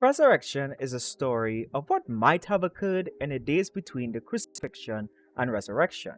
Pressurection is a story of what might have occurred in the days between the crucifixion and resurrection.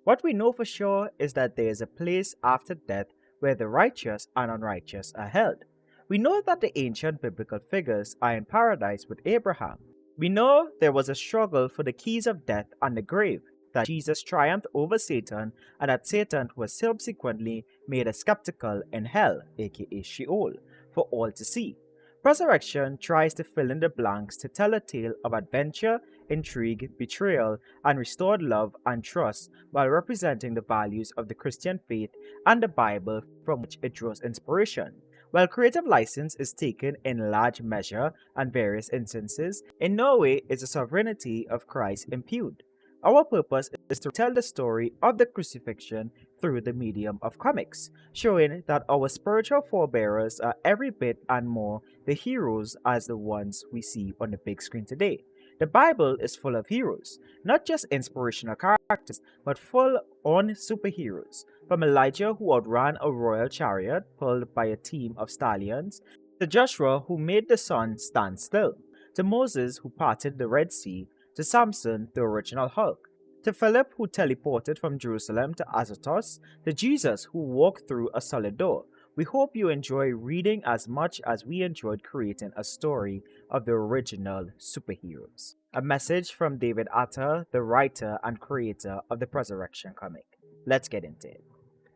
What we know for sure is that there is a place after death where the righteous and unrighteous are held. We know that the ancient biblical figures are in paradise with Abraham. We know there was a struggle for the keys of death and the grave, that Jesus triumphed over Satan, and that Satan was subsequently made a skeptical in hell, aka Sheol, for all to see. Resurrection tries to fill in the blanks to tell a tale of adventure, intrigue, betrayal, and restored love and trust while representing the values of the Christian faith and the Bible from which it draws inspiration. While creative license is taken in large measure and various instances, in no way is the sovereignty of Christ impugned. Our purpose is to tell the story of the crucifixion through the medium of comics, showing that our spiritual forebearers are every bit and more the heroes as the ones we see on the big screen today. The Bible is full of heroes, not just inspirational characters, but full-on superheroes, from Elijah who outran a royal chariot pulled by a team of stallions, to Joshua who made the sun stand still, to Moses who parted the Red Sea, to Samson, the original Hulk, to Philip who teleported from Jerusalem to Azotus, to Jesus who walked through a solid door. We hope you enjoy reading as much as we enjoyed creating a story of the original superheroes. A message from David Atta, the writer and creator of the Pressurection comic. Let's get into it.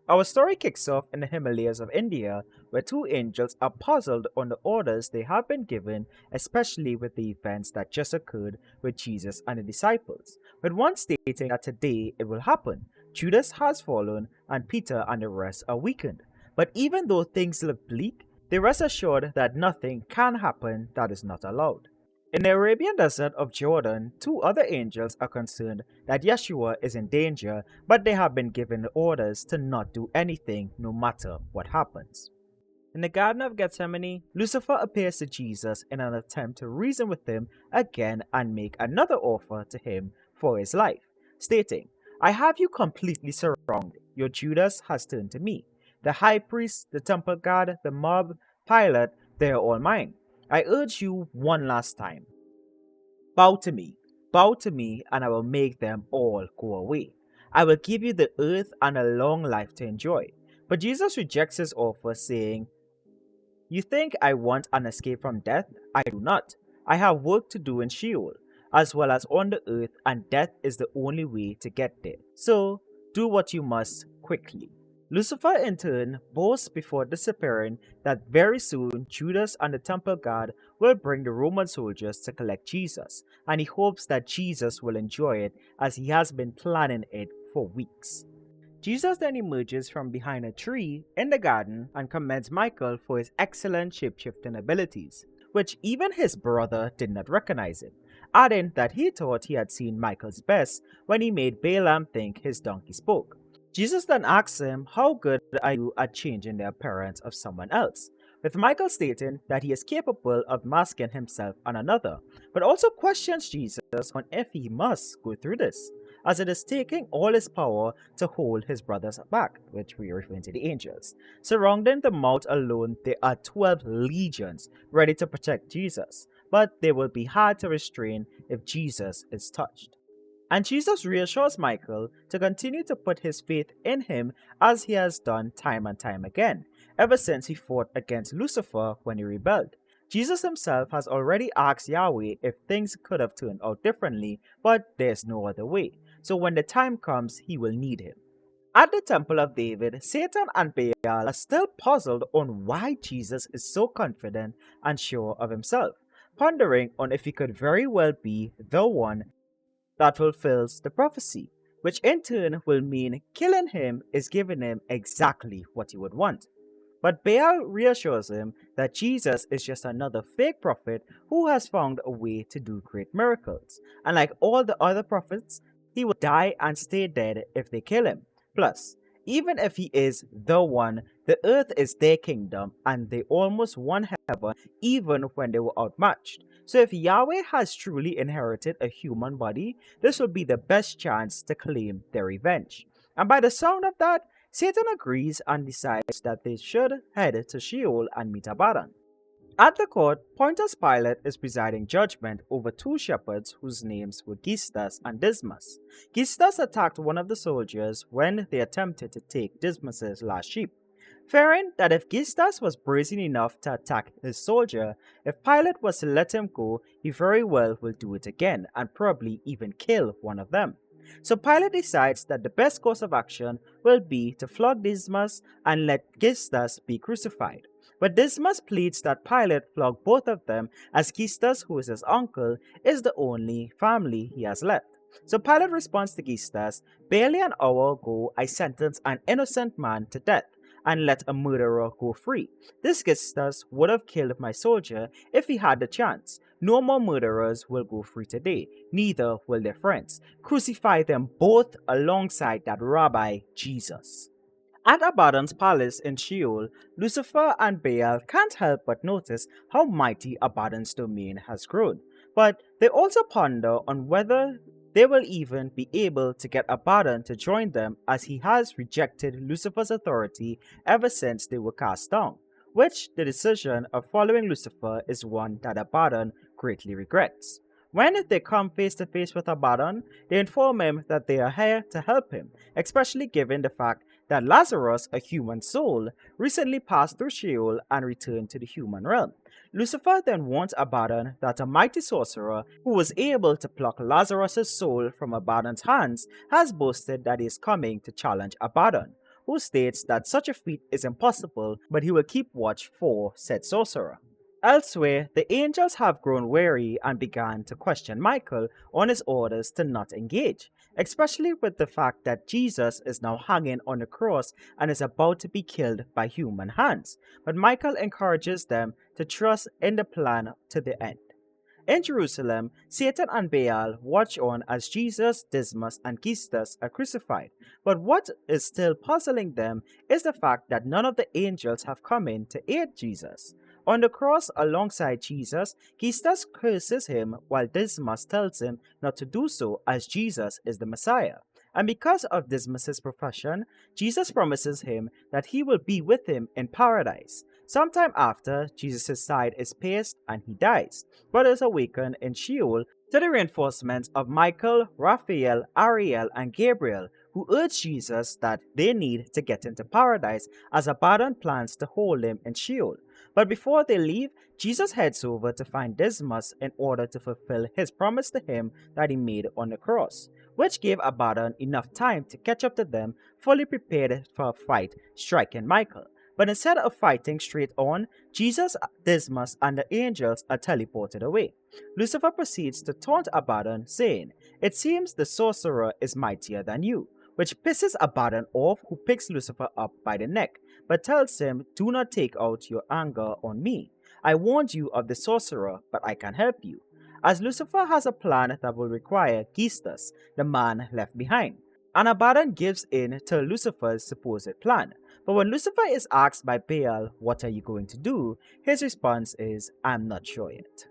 Our story kicks off in the Himalayas of India, where two angels are puzzled on the orders they have been given, especially with the events that just occurred with Jesus and the disciples, with one stating that today it will happen. Judas has fallen, and Peter and the rest are weakened. But even though things look bleak, they rest assured that nothing can happen that is not allowed. In the Arabian desert of Jordan, two other angels are concerned that Yeshua is in danger, but they have been given orders to not do anything no matter what happens. In the Garden of Gethsemane, Lucifer appears to Jesus in an attempt to reason with him again and make another offer to him for his life, stating, "I have you completely surrounded. Your Judas has turned to me. The high priest, the temple guard, the mob, Pilate, they are all mine. I urge you one last time. Bow to me, and I will make them all go away. I will give you the earth and a long life to enjoy." But Jesus rejects his offer, saying, "You think I want an escape from death? I do not. I have work to do in Sheol, as well as on the earth, and death is the only way to get there. So, do what you must quickly." Lucifer in turn boasts before disappearing that very soon Judas and the temple guard will bring the Roman soldiers to collect Jesus, and he hopes that Jesus will enjoy it as he has been planning it for weeks. Jesus then emerges from behind a tree in the garden and commends Michael for his excellent shape-shifting abilities, which even his brother did not recognize him, adding that he thought he had seen Michael's best when he made Balaam think his donkey spoke. Jesus then asks him, "How good are you at changing the appearance of someone else?" with Michael stating that he is capable of masking himself on another, but also questions Jesus on if he must go through this, as it is taking all his power to hold his brothers back, which we are referring to the angels. Surrounding the mount alone, there are 12 legions ready to protect Jesus, but they will be hard to restrain if Jesus is touched. And Jesus reassures Michael to continue to put his faith in him as he has done time and time again, ever since he fought against Lucifer when he rebelled. Jesus himself has already asked Yahweh if things could have turned out differently, but there's no other way. So when the time comes, he will need him. At the Temple of David, Satan and Baal are still puzzled on why Jesus is so confident and sure of himself, pondering on if he could very well be the one that fulfills the prophecy, which in turn will mean killing him is giving him exactly what he would want. But Baal reassures him that Jesus is just another fake prophet who has found a way to do great miracles, and like all the other prophets, he will die and stay dead if they kill him. Plus, even if he is the one, the earth is their kingdom and they almost won heaven even when they were outmatched. So if Yahweh has truly inherited a human body, this will be the best chance to claim their revenge. And by the sound of that, Satan agrees and decides that they should head to Sheol and meet Abaddon. At the court, Pontius Pilate is presiding judgment over two shepherds whose names were Gistas and Dismas. Gistas attacked one of the soldiers when they attempted to take Dismas's last sheep. Fearing that if Gistas was brazen enough to attack his soldier, if Pilate was to let him go, he very well will do it again and probably even kill one of them. So Pilate decides that the best course of action will be to flog Dismas and let Gistas be crucified. But Dismas pleads that Pilate flog both of them, as Gistas, who is his uncle, is the only family he has left. So Pilate responds to Gistas, "Barely an hour ago I sentenced an innocent man to death and let a murderer go free. This Gistas would have killed my soldier if he had the chance. No more murderers will go free today, neither will their friends. Crucify them both alongside that Rabbi Jesus." At Abaddon's palace in Sheol, Lucifer and Baal can't help but notice how mighty Abaddon's domain has grown. But they also ponder on whether they will even be able to get Abaddon to join them, as he has rejected Lucifer's authority ever since they were cast down, which the decision of following Lucifer is one that Abaddon greatly regrets. When they come face to face with Abaddon, they inform him that they are here to help him, especially given the fact that Lazarus, a human soul, recently passed through Sheol and returned to the human realm. Lucifer then warns Abaddon that a mighty sorcerer who was able to pluck Lazarus' soul from Abaddon's hands has boasted that he is coming to challenge Abaddon, who states that such a feat is impossible, but he will keep watch for said sorcerer. Elsewhere, the angels have grown wary and began to question Michael on his orders to not engage, especially with the fact that Jesus is now hanging on the cross and is about to be killed by human hands. But Michael encourages them to trust in the plan to the end. In Jerusalem, Satan and Baal watch on as Jesus, Dismas, and Gistas are crucified. But what is still puzzling them is the fact that none of the angels have come in to aid Jesus. On the cross alongside Jesus, Gistas curses him while Dismas tells him not to do so, as Jesus is the Messiah. And because of Dismas' profession, Jesus promises him that he will be with him in paradise. Sometime after, Jesus' side is pierced and he dies, but is awakened in Sheol to the reinforcements of Michael, Raphael, Ariel, and Gabriel, who urge Jesus that they need to get into paradise, as Abaddon plans to hold him in Sheol. But before they leave, Jesus heads over to find Dismas in order to fulfill his promise to him that he made on the cross, which gave Abaddon enough time to catch up to them, fully prepared for a fight, striking Michael. But instead of fighting straight on, Jesus, Dismas, and the angels are teleported away. Lucifer proceeds to taunt Abaddon, saying, "It seems the sorcerer is mightier than you," which pisses Abaddon off, who picks Lucifer up by the neck, but tells him, "Do not take out your anger on me. I warned you of the sorcerer, but I can help you," as Lucifer has a plan that will require Gistas, the man left behind. And Abaddon gives in to Lucifer's supposed plan. But when Lucifer is asked by Baal, "What are you going to do?" his response is, "I'm not sure yet."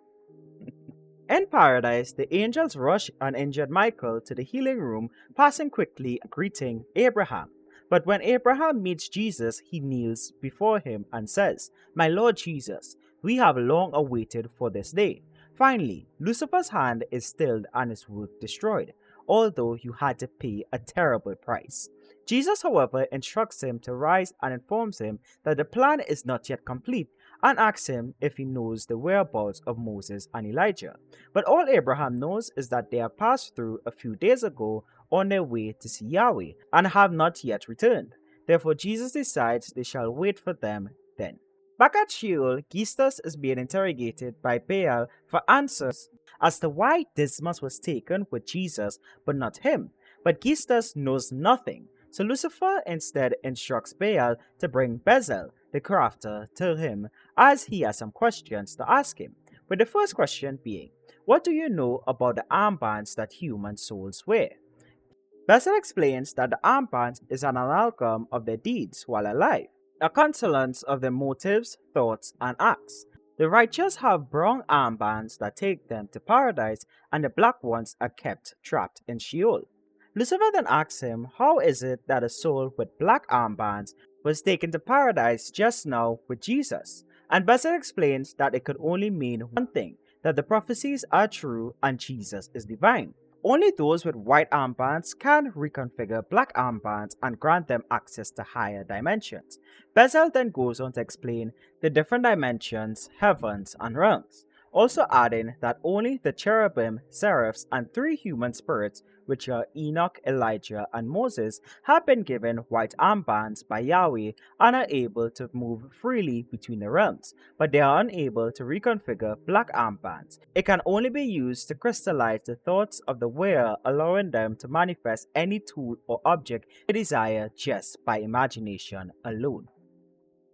In paradise, the angels rush an injured Michael to the healing room, passing quickly and greeting Abraham. But when Abraham meets Jesus, he kneels before him and says, "My Lord Jesus, we have long awaited for this day." Finally, Lucifer's hand is stilled and his work destroyed, although you had to pay a terrible price. Jesus, however, instructs him to rise and informs him that the plan is not yet complete, and asks him if he knows the whereabouts of Moses and Elijah. But all Abraham knows is that they have passed through a few days ago on their way to see Yahweh and have not yet returned. Therefore, Jesus decides they shall wait for them then. Back at Sheol, Gistas is being interrogated by Baal for answers as to why Dismas was taken with Jesus but not him. But Gistas knows nothing, so Lucifer instead instructs Baal to bring Bezel, the crafter, to him, as he has some questions to ask him, with the first question being, "What do you know about the armbands that human souls wear?" Bezel explains that the armband is an amalgam of their deeds while alive, a consolence of their motives, thoughts, and acts. The righteous have brown armbands that take them to paradise, and the black ones are kept trapped in Sheol. Lucifer then asks him, how is it that a soul with black armbands was taken to paradise just now with Jesus? And Bezel explains that it could only mean one thing, that the prophecies are true and Jesus is divine. Only those with white armbands can reconfigure black armbands and grant them access to higher dimensions. Bezel then goes on to explain the different dimensions, heavens, and realms, also adding that only the cherubim, seraphs, and three human spirits, which are Enoch, Elijah, and Moses, have been given white armbands by Yahweh and are able to move freely between the realms, but they are unable to reconfigure black armbands. It can only be used to crystallize the thoughts of the wearer, allowing them to manifest any tool or object they desire just by imagination alone.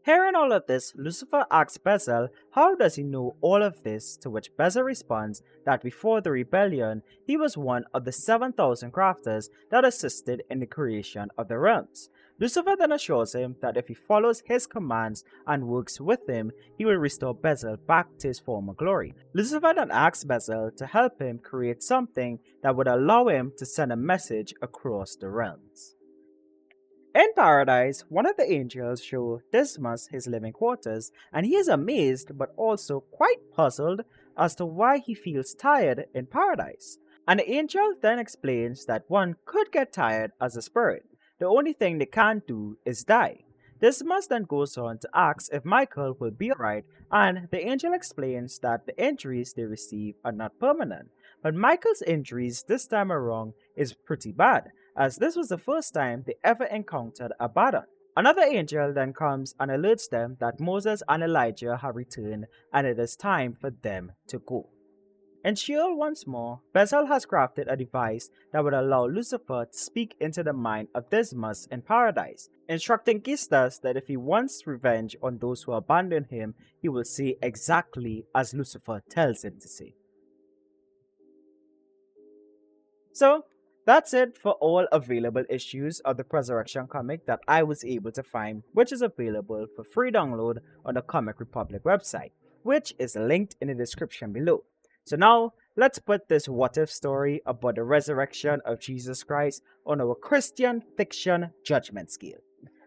Hearing all of this, Lucifer asks Bezel how does he know all of this, to which Bezel responds that before the rebellion, he was one of the 7,000 crafters that assisted in the creation of the realms. Lucifer then assures him that if he follows his commands and works with him, he will restore Bezel back to his former glory. Lucifer then asks Bezel to help him create something that would allow him to send a message across the realms. In paradise, one of the angels shows Dismas his living quarters, and he is amazed but also quite puzzled as to why he feels tired in paradise. And the angel then explains that one could get tired as a spirit. The only thing they can't do is die. Dismas then goes on to ask if Michael will be alright, and the angel explains that the injuries they receive are not permanent. But Michael's injuries this time around is pretty bad, as this was the first time they ever encountered Abaddon. Another angel then comes and alerts them that Moses and Elijah have returned and it is time for them to go. In Sheol once more, Bezel has crafted a device that would allow Lucifer to speak into the mind of Dismas in paradise, instructing Gistas that if he wants revenge on those who abandon him, he will say exactly as Lucifer tells him to say. So, that's it for all available issues of the Pressurection comic that I was able to find, which is available for free download on the Comic Republic website, which is linked in the description below. So now, let's put this what-if story about the resurrection of Jesus Christ on our Christian fiction judgment scale.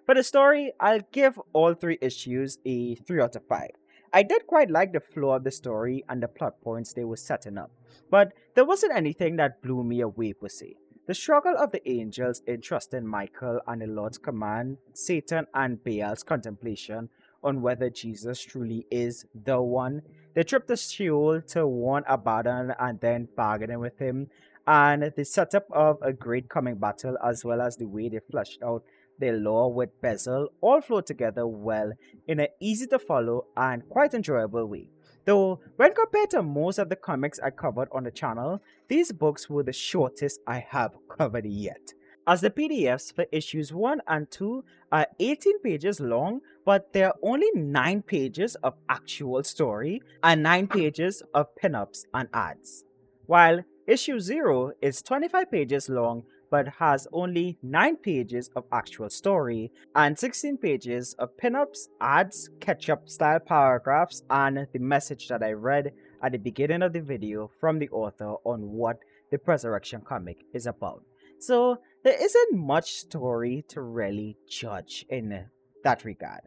For the story, I'll give all 3 issues a 3 out of 5. I did quite like the flow of the story and the plot points they were setting up, but there wasn't anything that blew me away per se. The struggle of the angels in trusting Michael and the Lord's command, Satan and Baal's contemplation on whether Jesus truly is the one, the trip to Sheol to warn Abaddon and then bargaining with him, and the setup of a great coming battle as well as the way they fleshed out their lore with Bezel all flow together well in an easy to follow and quite enjoyable way. Though, when compared to most of the comics I covered on the channel, these books were the shortest I have covered yet, as the PDFs for issues 1 and 2 are 18 pages long, but there are only 9 pages of actual story and 9 pages of pinups and ads. While issue 0 is 25 pages long but has only 9 pages of actual story and 16 pages of pinups, ads, ketchup style paragraphs, and the message that I read at the beginning of the video from the author on what the Pressurection comic is about. So there isn't much story to really judge in that regard.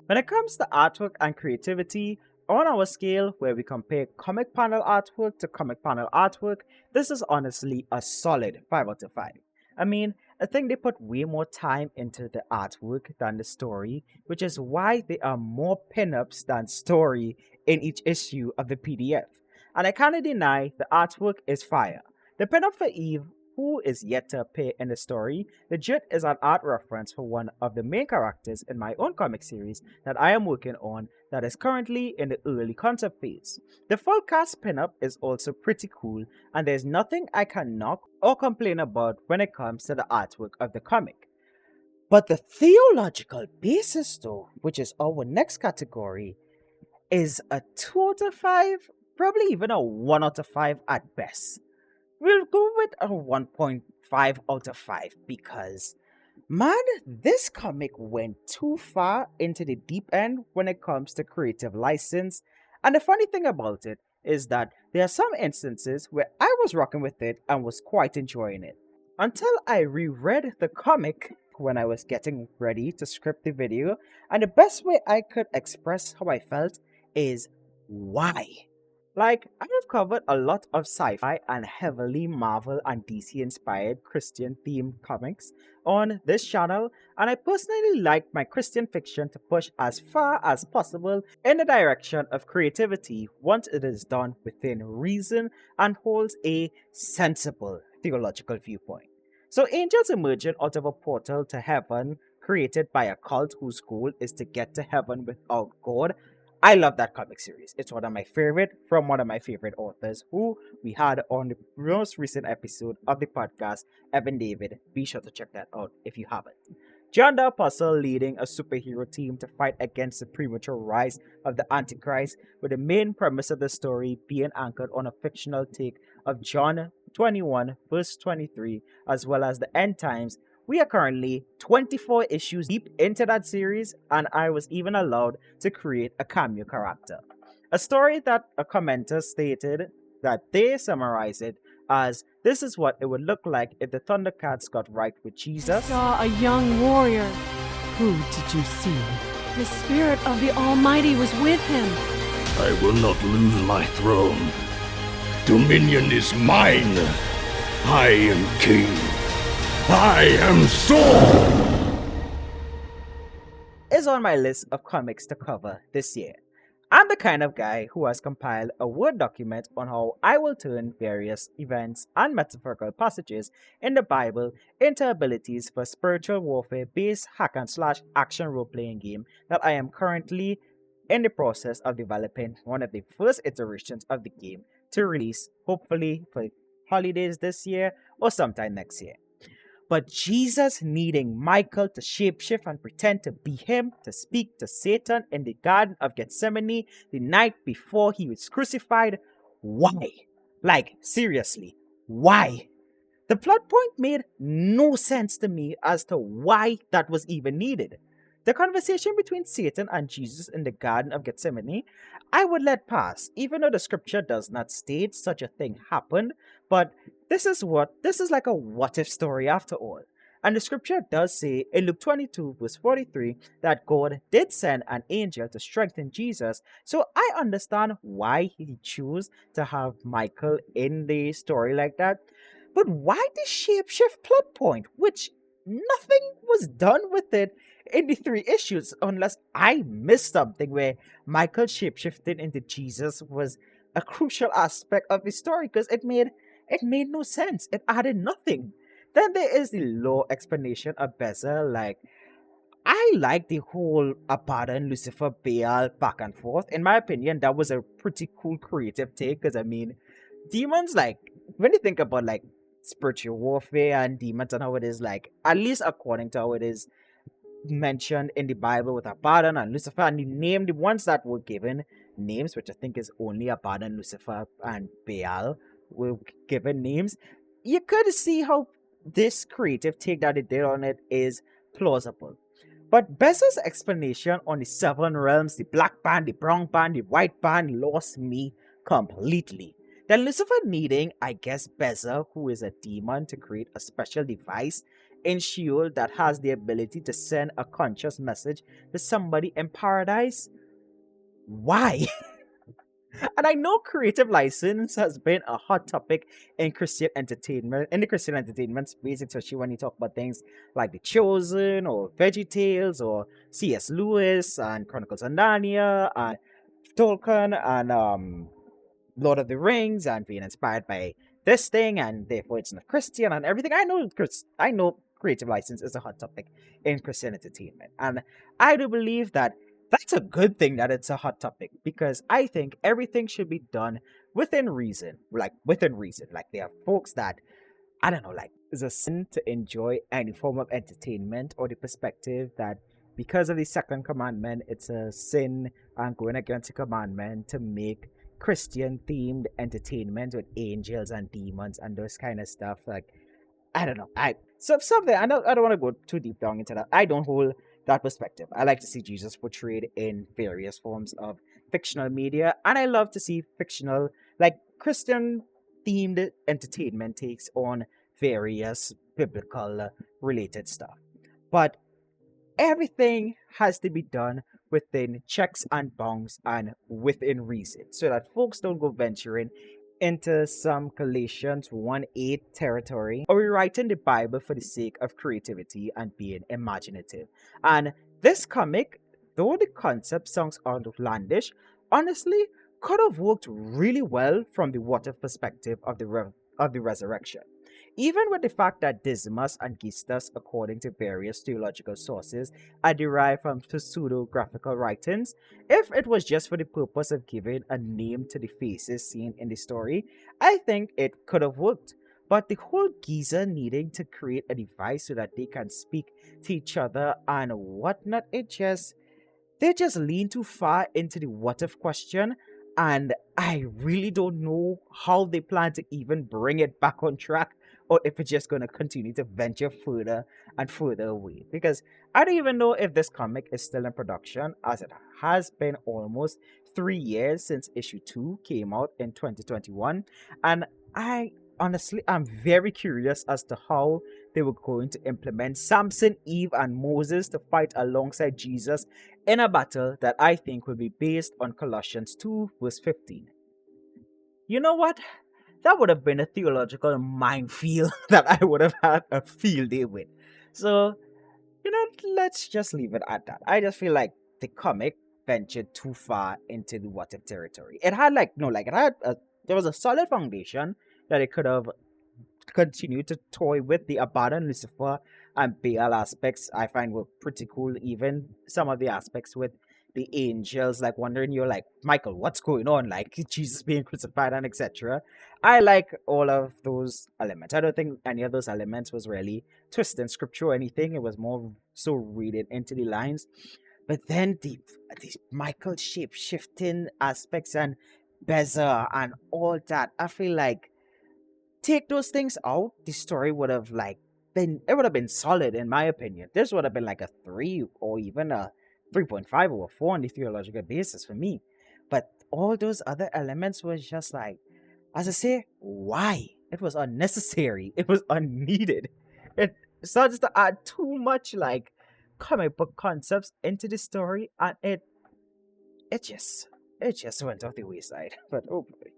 When it comes to artwork and creativity, on our scale where we compare comic panel artwork to comic panel artwork, this is honestly a solid 5 out of 5. I mean, I think they put way more time into the artwork than the story, which is why there are more pinups than story in each issue of the PDF. And I cannot deny the artwork is fire. The pinup for Eve, who is yet to appear in the story, legit is an art reference for one of the main characters in my own comic series that I am working on that is currently in the early concept phase. The full cast pinup is also pretty cool, and there's nothing I can knock or complain about when it comes to the artwork of the comic. But the theological basis though, which is our next category, is a 2 out of 5, probably even a 1 out of 5 at best. We'll go with a 1.5 out of 5 because, man, this comic went too far into the deep end when it comes to creative license. And the funny thing about it is that there are some instances where I was rocking with it and was quite enjoying it. Until I reread the comic when I was getting ready to script the video, and the best way I could express how I felt is why. Like, I have covered a lot of sci fi and heavily Marvel and DC inspired Christian themed comics on this channel, and I personally like my Christian fiction to push as far as possible in the direction of creativity once it is done within reason and holds a sensible theological viewpoint. So, angels emerging out of a portal to heaven created by a cult whose goal is to get to heaven without God. I love that comic series. It's one of my favorite from one of my favorite authors who we had on the most recent episode of the podcast, Evan David. Be sure to check that out if you haven't. John the Apostle leading a superhero team to fight against the premature rise of the Antichrist, with the main premise of the story being anchored on a fictional take of John 21, verse 23, as well as the end times. We are currently 24 issues deep into that series, and I was even allowed to create a cameo character. A story that a commenter stated that they summarize it as, this is what it would look like if the Thundercats got right with Jesus. I saw a young warrior. Who did you see? The spirit of the Almighty was with him. I will not lose my throne. Dominion is mine. I am king. I am Saul! Is on my list of comics to cover this year. I'm the kind of guy who has compiled a Word document on how I will turn various events and metaphorical passages in the Bible into abilities for spiritual warfare based hack and slash action role playing game that I am currently in the process of developing one of the first iterations of the game to release, hopefully for holidays this year or sometime next year. But Jesus needing Michael to shapeshift and pretend to be him to speak to Satan in the Garden of Gethsemane the night before he was crucified. Why? Like, seriously, why? The plot point made no sense to me as to why that was even needed. The conversation between Satan and Jesus in the Garden of Gethsemane, I would let pass, even though the scripture does not state such a thing happened, but this is like a what if story after all. And the scripture does say in Luke 22 verse 43 that God did send an angel to strengthen Jesus. So I understand why he chose to have Michael in the story like that. But why the shapeshift plot point, which nothing was done with it in the 3 issues, unless I missed something where Michael shapeshifting into Jesus was a crucial aspect of the story, because it made no sense. It added nothing. Then there is the law explanation of Bezer. Like, I like the whole Abaddon, Lucifer, Baal back and forth. In my opinion, that was a pretty cool creative take, because I mean, demons, like, when you think about like spiritual warfare and demons and how it is, like, at least according to how it is mentioned in the Bible with Abaddon and Lucifer, and you name the ones that were given names, which I think is only Abaddon, Lucifer, and Baal were given names. You could see how this creative take that they did on it is plausible. But Bezos' explanation on the 7 realms, the black band, the brown band, the white band, lost me completely. Then Lucifer needing, I guess, Bezer, who is a demon, to create a special device in Sheol that has the ability to send a conscious message to somebody in paradise. Why? And I know creative license has been a hot topic in Christian entertainment, in the Christian entertainment space, especially when you talk about things like The Chosen or VeggieTales or C.S. Lewis and Chronicles of Narnia and Tolkien and Lord of the Rings and being inspired by this thing, and therefore it's not Christian and everything. I know creative license is a hot topic in Christian entertainment, and I do believe that that's a good thing that it's a hot topic, because I think everything should be done within reason. Like, within reason. Like, there are folks that, I don't know, like, it's a sin to enjoy any form of entertainment, or the perspective that because of the second commandment, it's a sin and going against the commandment to make Christian themed entertainment with angels and demons and those kind of stuff. Like, I don't know. I don't want to go too deep down into that. I don't hold that perspective. I like to see Jesus portrayed in various forms of fictional media, and I love to see fictional, like, Christian themed entertainment takes on various biblical related stuff. But everything has to be done within checks and bounds and within reason, so that folks don't go venturing into some Galatians 1:8 territory or rewriting the Bible for the sake of creativity and being imaginative. And this comic, though the concept sounds outlandish, honestly could have worked really well from the what if perspective of the resurrection. Even with the fact that Dismas and Gistus, according to various theological sources, are derived from pseudo-graphical writings, if it was just for the purpose of giving a name to the faces seen in the story, I think it could have worked. But the whole geezer needing to create a device so that they can speak to each other and whatnot, they just lean too far into the what if question, and I really don't know how they plan to even bring it back on track, or if it's just going to continue to venture further and further away. Because I don't even know if this comic is still in production, as it has been almost 3 years since issue 2 came out in 2021, and I'm very curious as to how they were going to implement Samson, Eve, and Moses to fight alongside Jesus in a battle that I think will be based on Colossians 2 verse 15. You know what? That would have been a theological minefield that I would have had a field day with. So, let's just leave it at that. I just feel like the comic ventured too far into the what if territory. It had there was a solid foundation that it could have continued to toy with. The abandoned Lucifer and Baal aspects I find were pretty cool. Even some of the aspects with the angels, like wondering, you're like, Michael, what's going on? Like Jesus being crucified and etc. I like all of those elements. I don't think any of those elements was really twisting scripture or anything. It was more so reading into the lines. But then the Michael shape shifting aspects and Bezer and all that, I feel like take those things out, the story would have been solid in my opinion. This would have been like a 3 or even a 3.5 or a 4 on the theological basis for me. But all those other elements was just like, as I say, why? It was unnecessary. It was unneeded. It started to add too much like comic book concepts into the story, and it just went off the wayside. But oh boy.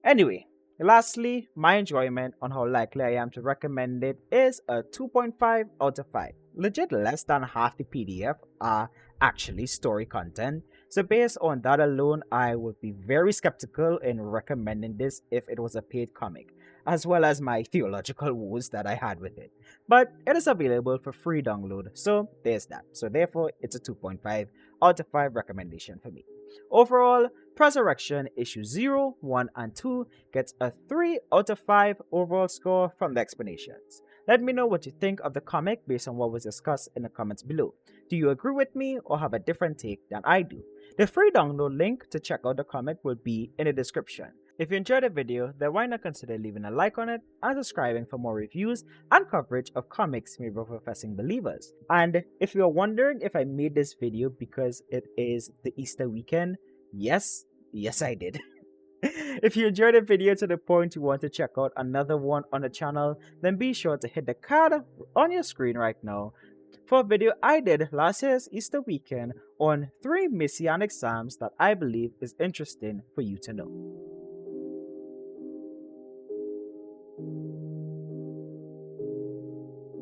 Anyway, lastly, my enjoyment on how likely I am to recommend it is a 2.5 out of 5. Legit less than half the PDF are actually story content. So based on that alone, I would be very skeptical in recommending this if it was a paid comic, as well as my theological woes that I had with it. But it is available for free download, so there's that. So therefore, it's a 2.5 out of 5 recommendation for me. Overall, Pressurection issue 0, 1, and 2 gets a 3 out of 5 overall score from the Xplanations. Let me know what you think of the comic based on what was discussed in the comments below. Do you agree with me or have a different take than I do? The free download link to check out the comic will be in the description. If you enjoyed the video, then why not consider leaving a like on it and subscribing for more reviews and coverage of comics made by professing believers. And if you're wondering if I made this video because it is the Easter weekend, yes I did. If you enjoyed the video to the point you want to check out another one on the channel, then be sure to hit the card on your screen right now for a video I did last year's Easter weekend on 3 messianic psalms that I believe is interesting for you to know.